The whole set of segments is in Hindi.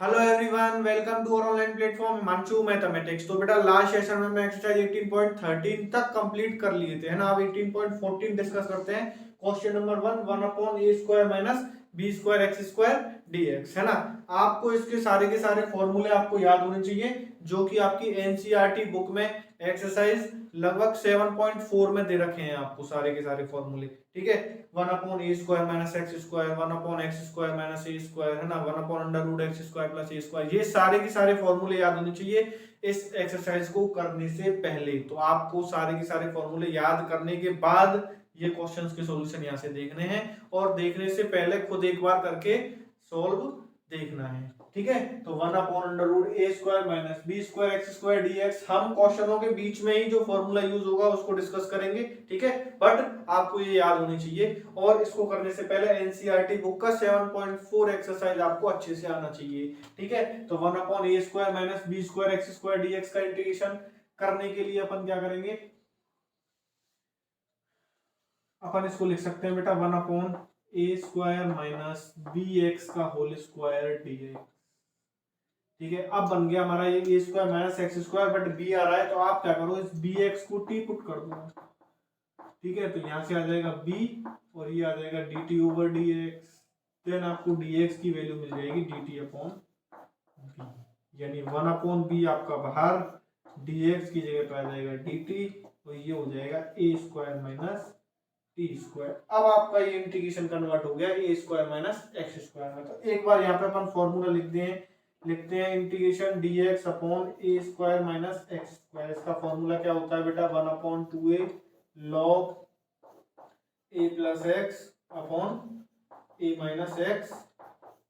Hello everyone, welcome to our online platform Himanshu mathematics. तो बेटा लास्ट सेशन में मैं एक्सरसाइज 18.13 तक कंप्लीट कर लिए थे, है ना। अब 18.14 डिस्कस करते हैं। Question number 1 minus B square X square DX, है ना। आपको इसके सारे फॉर्मूले आपको याद होने चाहिए, जो कि आपकी एनसीईआरटी बुक में एक्सरसाइज लगभग 7.4 में दे रखे हैं आपको सारे के सारे फॉर्मूले। ठीक है, 1/a² minus x square, 1/x² minus a square, है ना, 1/√x² प्लस ए स्क्वायर। ये सारे के सारे फॉर्मूले याद होने चाहिए इस एक्सरसाइज को करने से पहले। तो आपको सारे के सारे फॉर्मूले याद करने के बाद ये क्वेश्चंस के सॉल्यूशन यहाँ से देखने हैं, और देखने से पहले खुद एक बार करके सोल्व देखना है। ठीक है, तो 1/√a² minus b² x² dx, हम क्वेश्चनों के बीच में ही जो फॉर्मूला यूज होगा उसको डिस्कस करेंगे। ठीक है, बट आपको ये याद होनी चाहिए, और इसको करने से पहले एनसीईआरटी बुक का 7.4 एक्सरसाइज आपको अच्छे से आना चाहिए। ठीक है, तो 1/a² minus b² x² dx का इंटीग्रेशन करने के लिए अपन क्या करेंगे, अपन इसको लिख सकते हैं बेटा 1/a² माइनस bx का होल स्क्वायर dx। ठीक है, अब बन गया हमारा ये a² minus x², but b आ रहा है, तो आप क्या करो, इस bx को t पुट कर दो। ठीक है, तो यहां से आ जाएगा b, और ये आ जाएगा dt ओवर dx। देन आपको dx की वैल्यू मिल जाएगी dt अपॉन b, यानी 1/b आपका बाहर, dx की जगह पे आ जाएगा dt, और ये हो जाएगा a² माइनस t²। अब आपका ये इंटीग्रेशन कन्वर्ट हो गया a² माइनस x² में। तो एक बार यहाँ पे अपन फॉर्मूला लिखते हैं integration dx upon a² minus x²। इसका फॉर्मूला क्या होता है बेटा, 1/2a log a plus x upon a minus x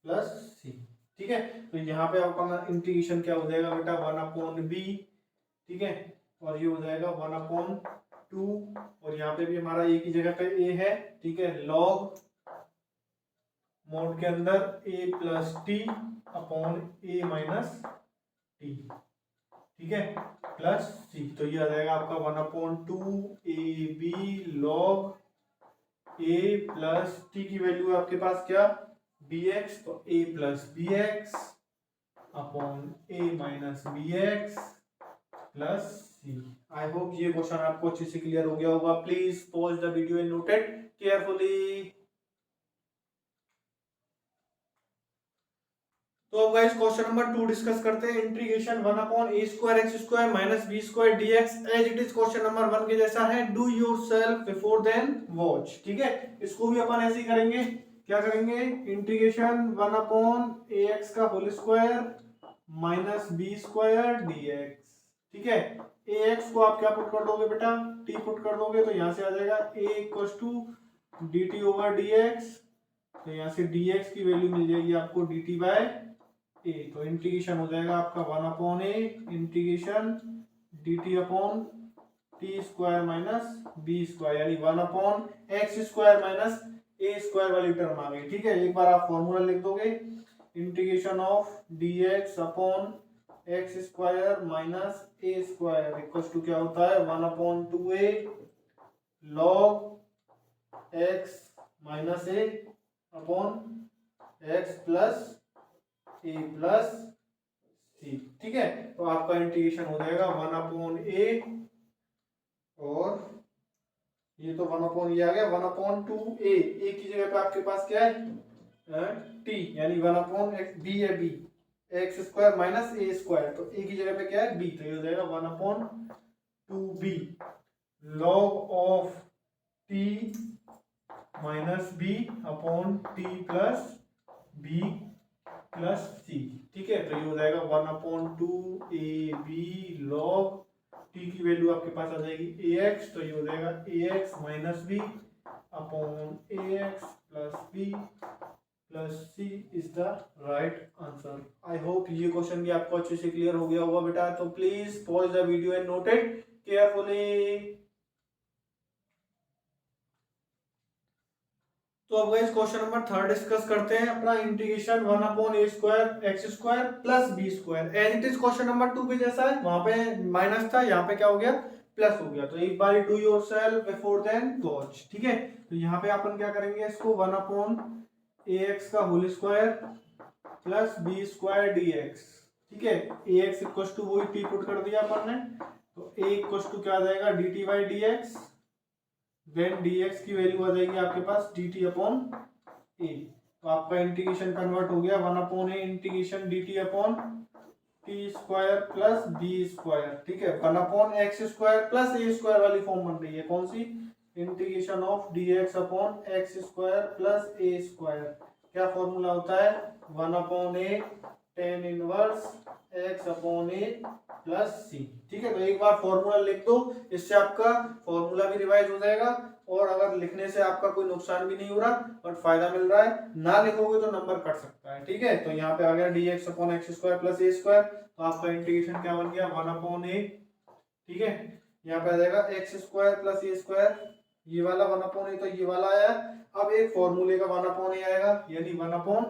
plus सी। ठीक है, तो यहाँ पे आपका इंटीग्रेशन क्या हो जाएगा बेटा, 1/b। ठीक है, और ये हो जाएगा 1/2, और यहाँ पे भी हमारा a की जगह पे a है। ठीक है, log मोड के अंदर a plus T upon a minus T. ठीक है, प्लस सी, तो ये आ जाएगा आपका 1/2ab log a plus T की वैल्यू आपके पास क्या, bx, तो a plus bx upon a minus bx plus C. I hope ये क्वेश्चन आपको अच्छे से क्लियर हो गया होगा। Please pause the video and note it carefully. तो अब गाइस क्वेश्चन नंबर 2 डिस्कस करते हैं। Integration 1/a² x² minus b² dx as it is question number 1 के जैसा है। Do yourself before then watch. ठीक है, इसको भी अपन ऐसे ही करेंगे। क्या करेंगे, इंटीग्रेशन 1/ax का whole square minus b² dx। ठीक है, ax को आप क्या पुट कर दोगे बेटा, t पुट कर दोगे, तो यहां से आ जाएगा a equals to dt over dx। तो यहाँ से dx की वैल्यू मिल जाएगी आपको dt बाय a। तो इंटीग्रेशन हो जाएगा आपका 1/a integration dt upon t² minus b², यानी 1/x² माइनस a² वाली टर्म आ गई। ठीक है, एक बार आप फॉर्मूला लिख दोगे, इंटीग्रेशन ऑफ dx अपॉन x² minus a² equals to क्या होता है, 1/2a log x minus a upon x plus a plus सी। ठीक है, तो आपका इंटीग्रेशन हो जाएगा 1/a, और ये तो 1/a आ गया, 1/2a, a की जगह पे आपके पास क्या है t, यानी 1/b है b, x² माइनस a², तो a की जगह पे क्या है b, तो ये हो जाएगा 1/2b log of t minus b upon t plus b plus सी। ठीक है, तो ये हो जाएगा 1/2ab log t की वैल्यू आपके पास आ जाएगी ax, तो ये हो जाएगा ax minus b upon ax plus b plus C is the right answer. I hope ये क्वेश्चन भी आपको अच्छे से क्लियर हो गया होगा बेटा। तो please pause the video and note it carefully. तो अब गाइस क्वेश्चन नंबर 3 डिस्कस करते हैं अपना। Integration 1/a² x² plus b², as it is question number 2 के जैसा है। वहां पे माइनस था, यहाँ पे क्या हो गया, प्लस हो गया। तो एक बार do yourself before then watch. ठीक है, तो यहाँ पे अपन क्या करेंगे, इसको 1/ax का whole square plus B square D X. ठीक है, ए एक्स इक्व टू वही टी पुट कर दिया अपन ने, तो ए इक्व टू क्या आ जाएगा d T by D x, then d x की वैल्यू आ जाएगी आपके पास डी टी अपॉन ए। तो आपका इंटीग्रेशन कन्वर्ट हो गया 1 upon a integration d t upon t square plus B square. ठीक है, 1 अपॉन एक्स स्क्वायर प्लस ए स्क्वायर वाली फॉर्म बन रही है, कौन सी, integration of d x upon x square plus A square. क्या फॉर्मूला होता है, 1 अपॉन ए टेन इनवर्स एक्स अपॉन ए प्लस सी। ठीक है, तो एक बार फॉर्मूला लिख दो, इससे आपका फॉर्मूला भी रिवाइज हो जाएगा और अगर लिखने से आपका कोई नुकसान भी नहीं हो रहा और फायदा मिल रहा है, ना लिखोगे तो नंबर कट सकता है। ठीक है, तो यहाँ पे आ गया d x upon x square plus ए स्क्वायर, तो आपका इंटीग्रेशन क्या बन गया 1 अपॉन ए। ठीक है, यहाँ पे आ जाएगा एक्स स्क्वायर प्लस ए स्क्वायर, ये वाला 1 अपॉन ए तो ये वाला आया। अब एक फॉर्मूले का 1 अपॉन ए आएगा, यानी 1 अपॉन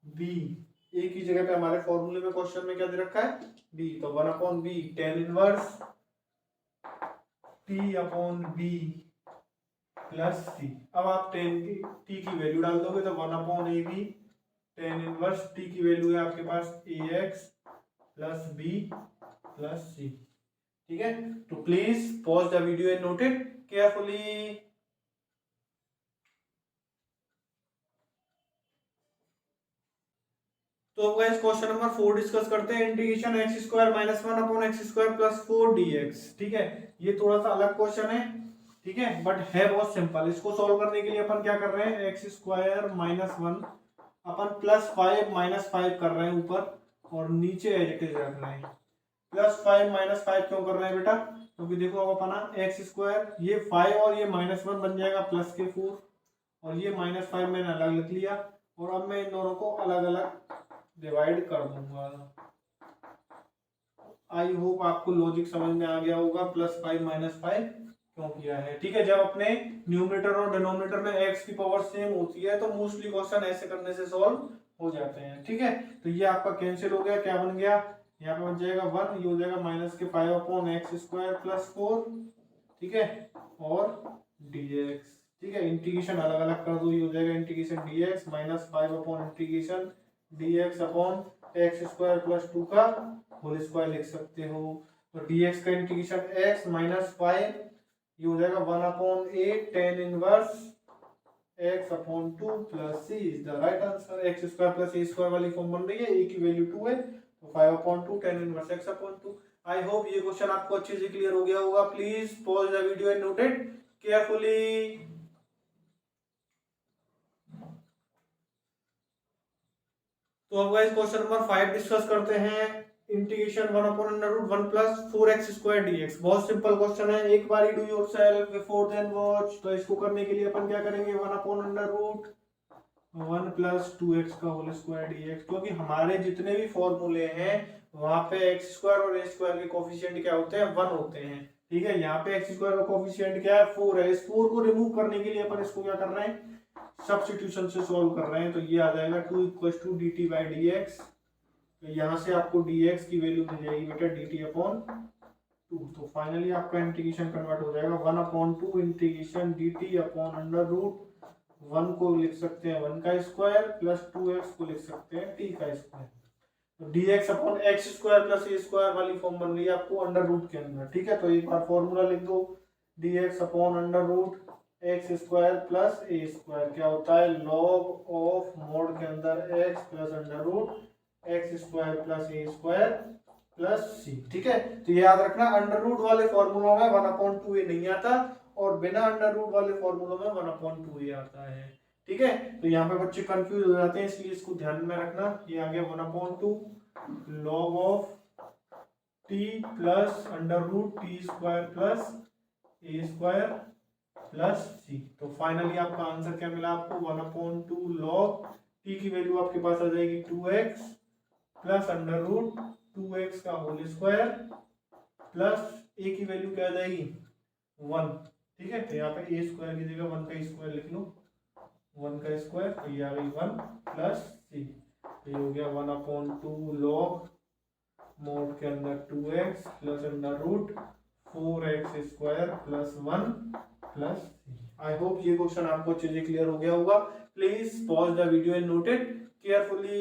बी। ए की जगह पे हमारे फॉर्मूले में क्वेश्चन में क्या दे रखा है, बी, तो 1 upon B tan inverse T upon B plus C. अब आप टी की वैल्यू डाल दोगे तो 1 upon A B tan inverse T की वैल्यू है आपके पास A X plus B plus सी। ठीक है, तो please pause the video and note it carefully. तो गाइस क्वेश्चन नंबर 4 डिस्कस करते हैं, integration X square minus 1 upon x square plus 4 dx। ठीक है, ये थोड़ा सा अलग क्वेश्चन है, ठीक है, बट है बहुत सिंपल। इसको सॉल्व करने के लिए अपन क्या कर रहे हैं, एक्स स्क्वायर माइनस 1 अपन प्लस 5 माइनस 5 कर रहे हैं ऊपर और नीचे एज इट इज रख रहे हैं। प्लस 5 माइनस 5 क्यों कर रहे हैं बेटा, क्योंकि देखो अब अपना एक्स स्क्वायर ये 5 और ये माइनस 1 बन जाएगा प्लस के 4 और ये माइनस 5 मैंने अलग लिख लिया और अब मैं इन दोनों को अलग अलग डिवाइड कर दूंगा। आई होप आपको लॉजिक समझ में आ गया होगा, प्लस 5 माइनस 5 क्यों किया है। ठीक है, जब अपने न्यूमरेटर और डिनोमिनेटर में एक्स की पावर सेम होती है तो मोस्टली क्वेश्चन ऐसे करने से सॉल्व हो जाते हैं। ठीक है, तो ये आपका कैंसिल हो गया, क्या बन गया, यहाँ पे बन जाएगा 1, ये हो जाएगा माइनस के 5 अपॉन एक्स स्क्वायर प्लस 4। ठीक है, और dx। ठीक है, इंटीग्रेशन अलग अलग कर दो, ये हो जाएगा integration dx minus 5 upon integration dx upon x square plus 2 का होल स्क्वायर लिख सकते हो। तो dx का इंटीग्रेशन x माइनस 5, ये हो जाएगा 1 upon A ten inverse x upon 2 plus c is the right answer. X square plus A square वाली फॉर्म बन रही है, a की वैल्यू 2 है तो 5 upon 2 tan inverse x upon 2। I hope ये क्वेश्चन आपको अच्छे से क्लियर हो गया होगा। Please pause the video and note it carefully. तो अब गाइस क्वेश्चन नंबर 5 डिस्कस करते हैं, integration 1 upon under root 1 plus 4x square dx। बहुत सिंपल क्वेश्चन है, एक बार do yourself before then watch. तो इसको करने के लिए अपन क्या करेंगे, 1 upon under root 1 plus 2x का होल स्क्वायर dx। क्योंकि हमारे जितने भी फॉर्मूले हैं वहां पे एक्स स्क्वायर और ए स्क्वायर के कोफिशिएंट क्या होते हैं, 1 होते हैं। ठीक है, यहाँ पे एक्स स्क्वायर का कोफिशिएंट क्या है, 4 है। इस 4 को रिमूव करने के लिए अपन इसको क्या कर रहे हैं, सब्स्टिट्यूशन से सॉल्व कर रहे हैं। तो ये आ जाएगा 2 equal to D T by D X. तो यहाँ से आपको dx की वैल्यू मिल जाएगी बेटा dt अपॉन 2। तो फाइनली आपका इंटीग्रेशन कन्वर्ट हो जाएगा 1 upon 2 integration dt upon under root 1 को लिख सकते हैं 1 का स्क्वायर प्लस 2x को लिख सकते हैं t का स्क्वायर। तो dx upon x square plus ए स्क्वायर वाली फॉर्म बन रही है आपको अंडर रूट के अंदर। ठीक है, तो एक बार फॉर्मूला लिख दो, dx upon under root X square plus ए स्क्वायर क्या होता है, लॉग ऑफ मोड के अंदर X plus under root X square plus ए स्क्वायर प्लस सी। ठीक है, तो याद रखना अंडर रूट वाले फॉर्मूलों में 1 अपॉन 2 ए नहीं आता और बिना अंडर रूट वाले फॉर्मूलों में 1 अपॉन 2 ए आता है। ठीक है, तो यहाँ पे बच्चे कंफ्यूज हो जाते हैं, इसलिए इसको ध्यान में रखना। ये आ गया 1 upon 2 log of T plus under root T square plus A square plus C. तो फाइनली आपका आंसर क्या मिला आपको, 1 अपॉन 2 लॉग टी की वैल्यू आपके पास आ जाएगी 2x plus under root 2x का होल स्क्वायर प्लस a की वैल्यू क्या आ जाएगी 1। ठीक है, तो यहाँ पे a स्क्वायर की जगह 1 का स्क्वायर लिख लो, 1 का स्क्वायर, तो ये आ गई 1 प्लस c। तो ये हो गया 1 अपॉन 2 लॉग मोड के अंदर 2x plus under root 4x square plus 1 plus C. I hope ये क्वेश्चन आपको अच्छे से क्लियर हो गया होगा। Please pause the video and note it carefully.